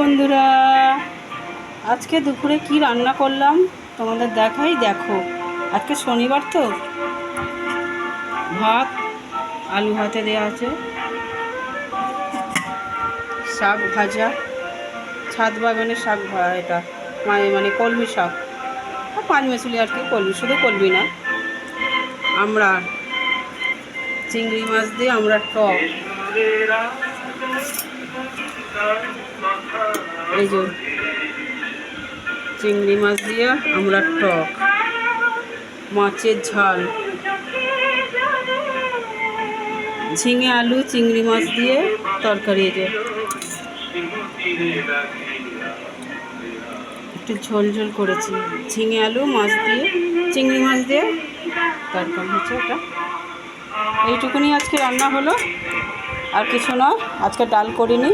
বন্ধুরা, আজকে দুপুরে কি রান্না করলাম তোমাদের দেখাই। দেখো, আজকে শনিবার তো ভাত, আলু ভাতে দেওয়া আছে, শাক ভাজা, ছাদ বাগানের শাক, এটা মানে কলমি শাক, পাঁচ মেশুলি আর কি, কলমি, শুধু কলমি না, আমরা চিংড়ি মাছ দিয়ে আমরা টক, এই যে চিংড়ি মাছ দিয়ে আমরা টক, মাছের ঝাল, ঝিঙে আলু চিংড়ি মাছ দিয়ে তরকারি, এই যে একটু ঝোল ঝোল করেছি, ঝিঙে আলু মাছ দিয়ে চিংড়ি মাছ দিয়ে তরকারি হচ্ছে এটা। এইটুকুনি আজকে রান্না হলো, আর কিছু নয়। আজকে ডাল করিনি,